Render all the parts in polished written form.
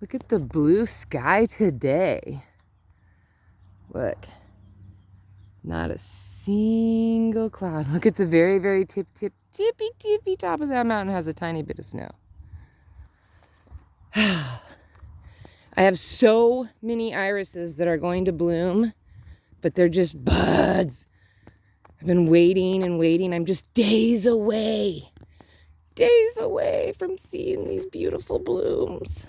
Look at the blue sky today. Look. Not a single cloud. Look at the very, very tippy top of that mountain has a tiny bit of snow. I have so many irises that are going to bloom, but they're just buds. I've been waiting and waiting. I'm just days away from seeing these beautiful blooms.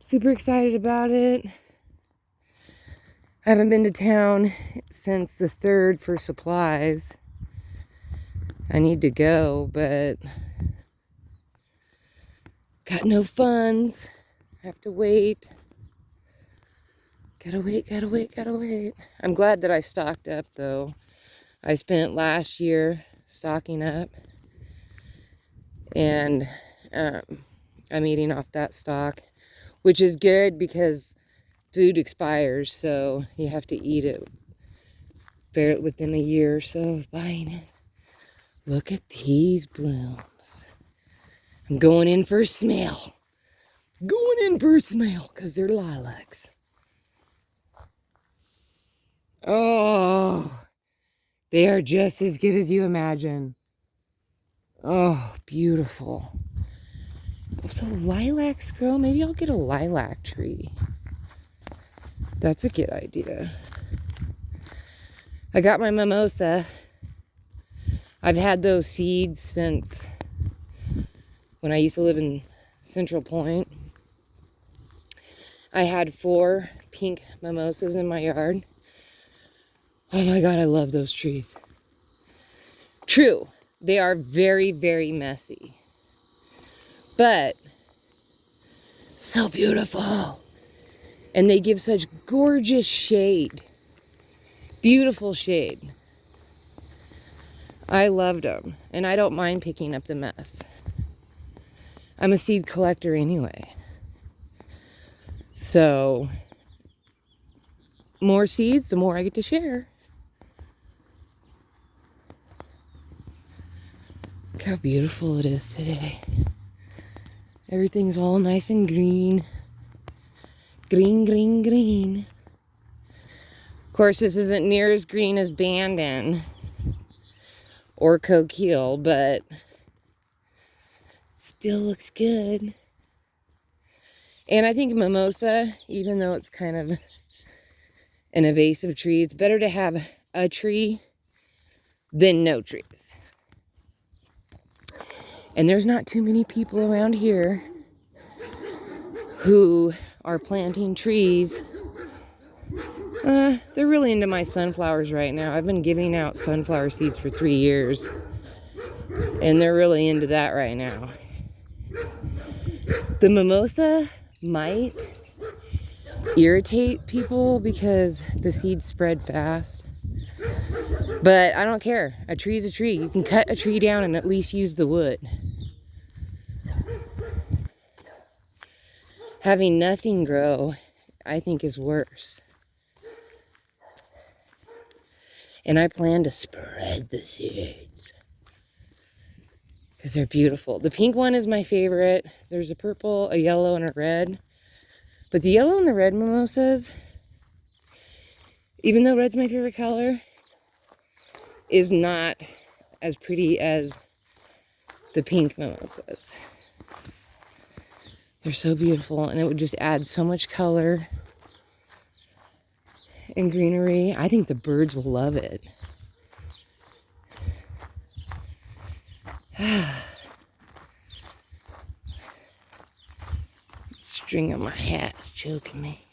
Super excited about it. I haven't been to town since the 3rd for supplies. I need to go, but got no funds. Have to wait. Gotta wait. I'm glad that I stocked up, though. I spent last year stocking up, and I'm eating off that stock, which is good because food expires, so you have to eat it within a year or so of buying it. Look at these blooms. I'm going in for a smell. Because they're lilacs. Oh, they are just as good as you imagine. Oh, beautiful. So lilacs grow. Maybe I'll get a lilac tree. That's a good idea. I got my mimosa. I've had those seeds since when I used to live in Central Point. I had 4 pink mimosas in my yard. Oh my God, I love those trees. True, they are very, very messy, but so beautiful. And they give such gorgeous shade. Beautiful shade. I loved them, and I don't mind picking up the mess. I'm a seed collector anyway. So, more seeds, the more I get to share. Look how beautiful it is today. Everything's all nice and green. Green. Of course, this isn't near as green as Bandon or Coquille, but still looks good. And I think mimosa, even though it's kind of an invasive tree, it's better to have a tree than no trees. And there's not too many people around here who are planting trees. They're really into my sunflowers right now. I've been giving out sunflower seeds for 3 years, and they're really into that right now. The mimosa might irritate people because the seeds spread fast, but I don't care. A tree is a tree. You can cut a tree down and at least use the wood. Having nothing grow, I think, is worse. And I plan to spread the seeds because they're beautiful. The pink one is my favorite. There's a purple, a yellow, and a red. But the yellow and the red mimosas, even though red's my favorite color, is not as pretty as the pink mimosas. They're so beautiful, and it would just add so much color and greenery. I think the birds will love it. String on my hat is choking me.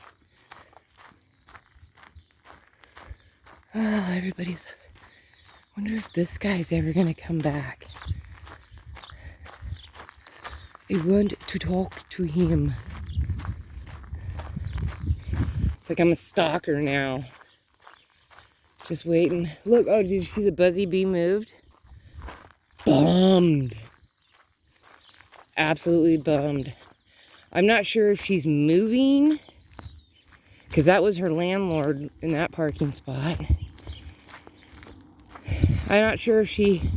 Oh, everybody's... I wonder if this guy's ever gonna come back. I want to talk to him. It's like I'm a stalker now. Just waiting. Look, oh, did you see the buzzy bee moved? Bummed. Absolutely bummed. I'm not sure if she's moving, because that was her landlord in that parking spot. I'm not sure if she...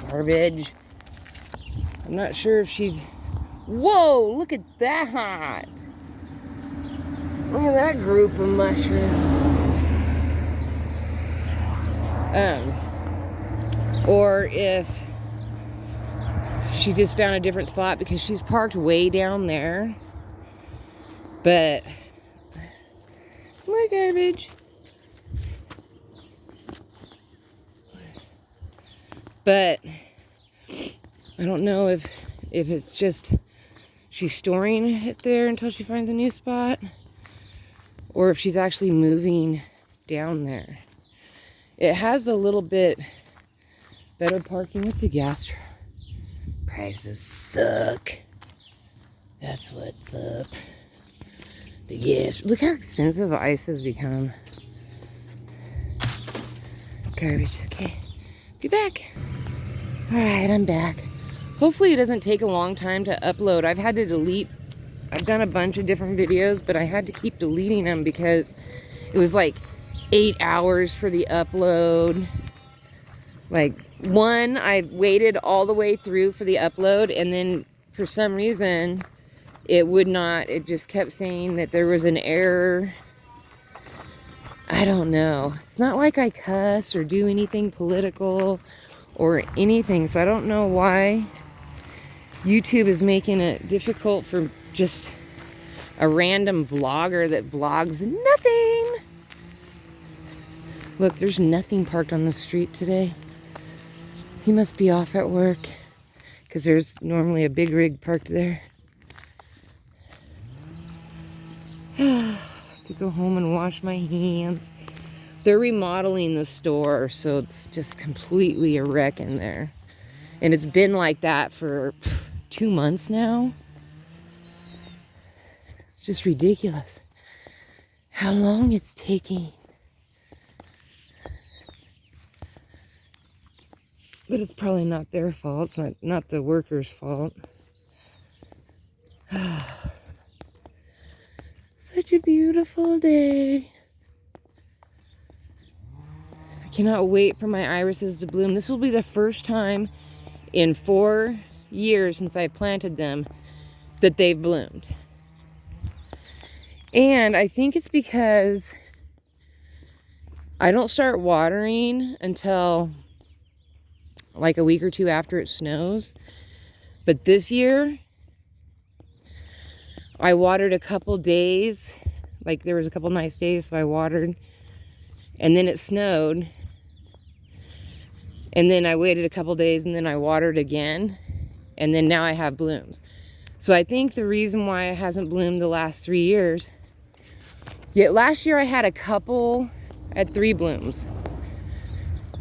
Garbage. I'm not sure if she's Whoa, look at that. Look at that group of mushrooms. Or if she just found a different spot because she's parked way down there. But more garbage. But I don't know if it's just she's storing it there until she finds a new spot, or if she's actually moving down there. It has a little bit better parking. What's the gas truck? Prices suck. That's what's up. The gas. Look how expensive ice has become. Garbage. Okay. Be back. Alright, I'm back. Hopefully it doesn't take a long time to upload. I've had to delete. I've done a bunch of different videos, but I had to keep deleting them because it was like 8 hours for the upload. Like, one, I waited all the way through for the upload, and then for some reason it would not. It just kept saying that there was an error. I don't know. It's not like I cuss or do anything political or anything, so I don't know why YouTube is making it difficult for just a random vlogger that vlogs nothing. Look, there's nothing parked on the street today. He must be off at work because there's normally a big rig parked there. To go home and wash my hands. They're remodeling the store, so it's just completely a wreck in there. And it's been like that for 2 months now. It's just ridiculous how long it's taking. But it's probably not their fault. It's not the workers' fault. Such a beautiful day. I cannot wait for my irises to bloom. This will be the first time in 4 years since I planted them that they've bloomed. And I think it's because I don't start watering until like a week or two after it snows. But this year, I watered a couple days. Like, there was a couple nice days, so I watered. And then it snowed. And then I waited a couple days, and then I watered again. And then now I have blooms. So I think the reason why it hasn't bloomed the last 3 years. Yet last year I had a couple at 3 blooms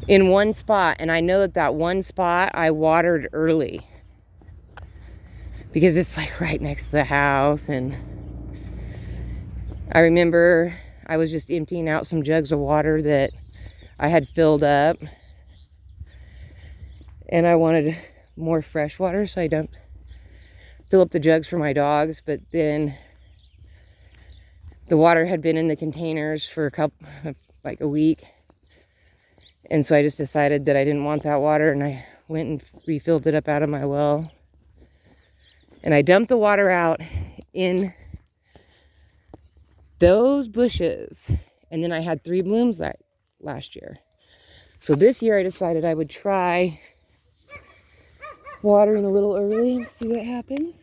in one spot. And I know that one spot I watered early because it's like right next to the house. And I remember I was just emptying out some jugs of water that I had filled up. And I wanted more fresh water, so I dumped, fill up the jugs for my dogs. But then the water had been in the containers for like a week. And so I just decided that I didn't want that water, and I went and refilled it up out of my well. And I dumped the water out in those bushes. And then I had 3 blooms last year. So this year I decided I would try watering a little early and see what happens.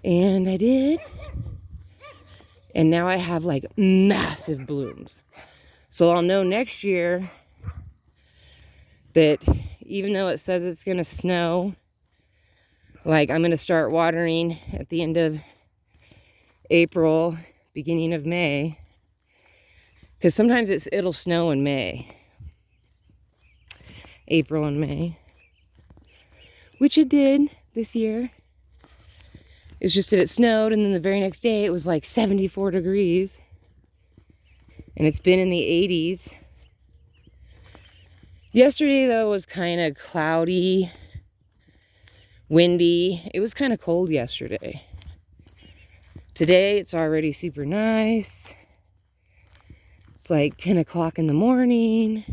And I did. And now I have like massive blooms. So I'll know next year that even though it says it's going to snow, like I'm going to start watering at the end of April, beginning of May. Because sometimes it'll snow in May. April and May. Which it did this year. It's just that it snowed, and then the very next day it was like 74 degrees. And it's been in the 80s. Yesterday, though, was kind of cloudy, windy. It was kind of cold yesterday. Today, it's already super nice. It's like 10 o'clock in the morning.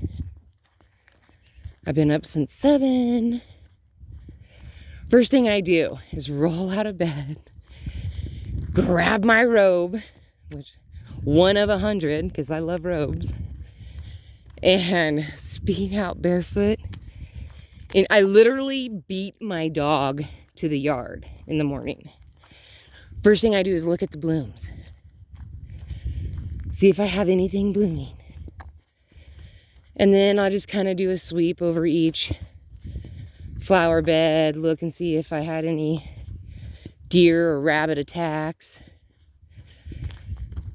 I've been up since 7. First thing I do is roll out of bed, grab my robe, which one of 100, because I love robes, and speed out barefoot. And I literally beat my dog to the yard in the morning. First thing I do is look at the blooms. See if I have anything blooming. And then I'll just kind of do a sweep over each flower bed, look and see if I had any deer or rabbit attacks.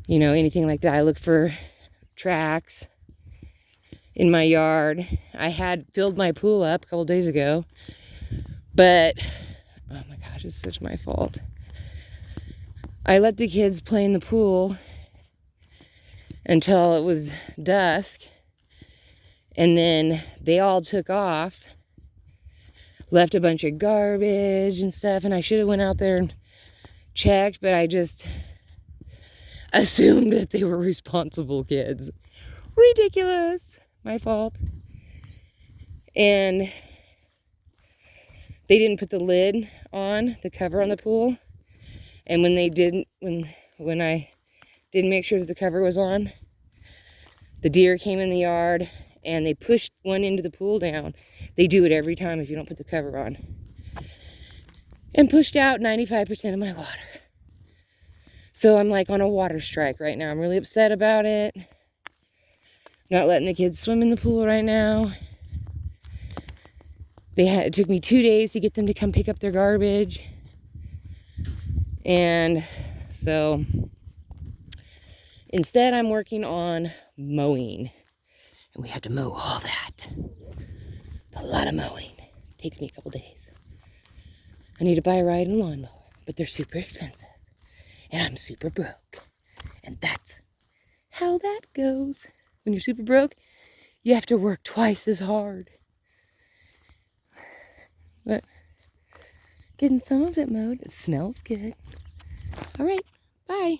You know, anything like that. I look for tracks in my yard. I had filled my pool up a couple days ago, but oh my gosh, it's such my fault. I let the kids play in the pool until it was dusk, and then they all took off, left a bunch of garbage and stuff, and I should have went out there and checked, but I just assumed that they were responsible kids. Ridiculous. My fault. And they didn't put the lid on, the cover on the pool. And when they didn't, when I didn't make sure that the cover was on, the deer came in the yard and they pushed one into the pool down. They do it every time if you don't put the cover on. And pushed out 95% of my water. So I'm like on a water strike right now. I'm really upset about it. Not letting the kids swim in the pool right now. It took me 2 days to get them to come pick up their garbage. And so instead I'm working on mowing. And we have to mow all that. It's a lot of mowing. It takes me a couple days. I need to buy a riding lawnmower, but they're super expensive. And I'm super broke. And that's how that goes. When you're super broke, you have to work twice as hard. But getting some of it mowed, it smells good. All right, bye.